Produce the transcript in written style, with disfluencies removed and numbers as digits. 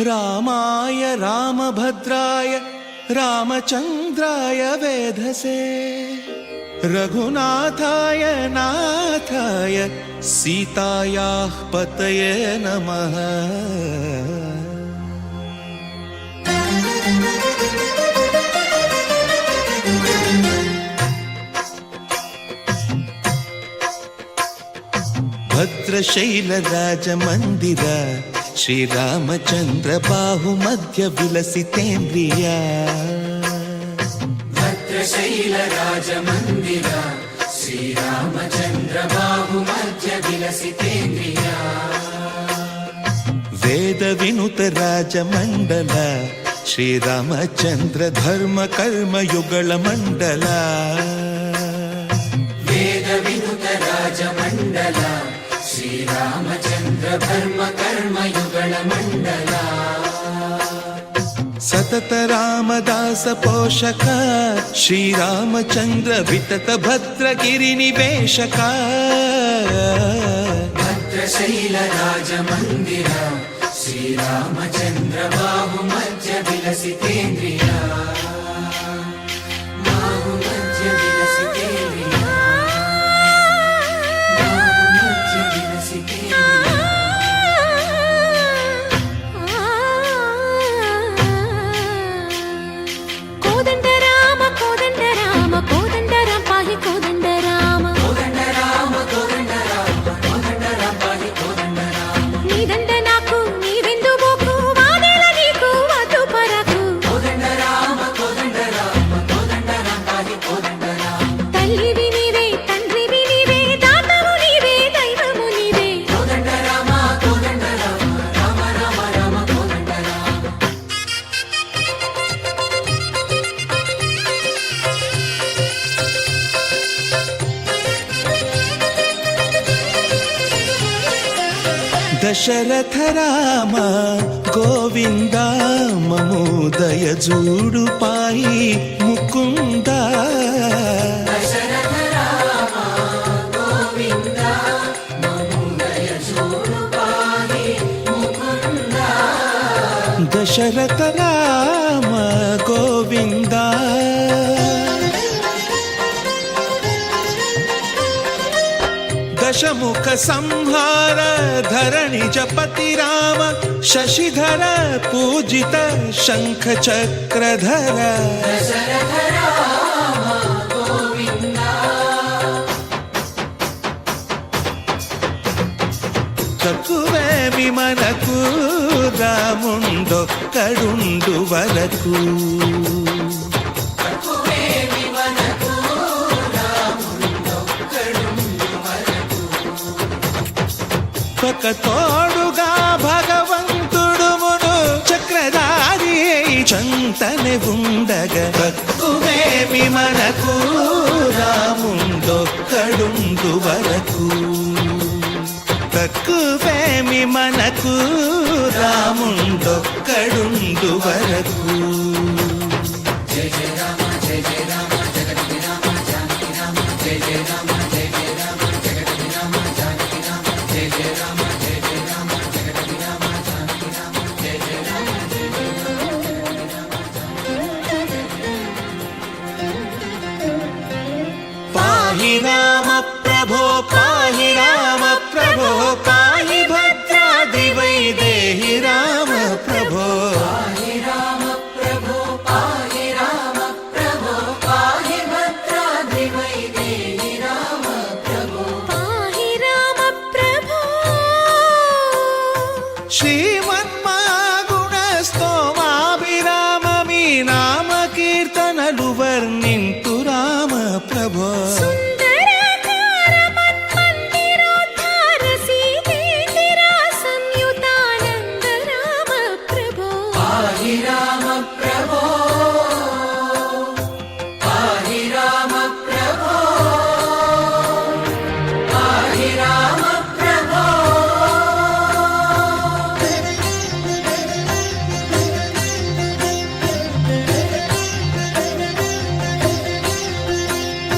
रामाय रामभद्राय रामचन्द्राय वेधसे रघुनाथाय नाथाय सीतायाः पतये नमः। भद्रशैलराजमन्दिर श्रीरामचन्द्र बाहुमध्य विलसितेन्द्रिय भद्रशैलराजमन्दिर श्रीरामचन्द्र बाहुमध्य विलसितेन्द्रिय वेदविनुत राजमण्डल श्रीरामचन्द्र धर्म कर्म युगल मण्डल वेदविनुत राजमण्डल श्रीरामचन्द्र धर्म कर्म युगल मण्डल सतत रामदास पोषक श्रीरामचन्द्र वितत भद्रगिरि निवेशक भद्रशैलराजमन्दिर श्रीरामचन्द्र बाहुमध्य विलसितेन्द्रिय बाहुमध्य विलसितेन्द्रिय बाहुमध्य विलसितेन्द्रिय। कोदंड राम पाहि कोदंड राम कोदंड राम पाहि कोदंड राम नीदंड नाकु नीवेंदु बोकु वादेला नीकु वतु परकु कोदंड राम पाहि कोदंड राम तल्लिवि नीवे तंड्रिवि नीवे दातवु नीवे दैवमु नीवे कोदंड राम राम राम राम कोदंड राम। दशरथ राम गोविंद ममोदय जूडु पाहि मुकुंद दशरथ राम गोविंद ममोदय जूडु पाहि मुकुंद दशरथ राम गोविंद दशमुख संहार धरणि जपति राम शशिधर पूजित शंख चक्रधर दशरथ राम गोविंद तकुवे विमनकु रामुंडొక్కడుండు వరకు ఒక తోడుగా భగవంతుడు మును చక్రధారి చంతనే ఉండగా తక్కువేమి మనకు రాముండొక్కడుండు వరకు తక్కువేమి మనకు రాముండొక్కడుండు వరకు। जय जय राम जगति राम जानकी राम जय जय राम जगति राम जानकी राम जय जय राम जगति राम जानकी राम जय जय राम पाहि राम प्रभो पाहि राम प्रभो पाहि भद्राद्रि वैदेहि राम प्रभो पाहि राम प्रभो पाहि राम प्रभो पाहि भद्राद्रि वैदेहि राम प्रभो पाहि राम प्रभो श्री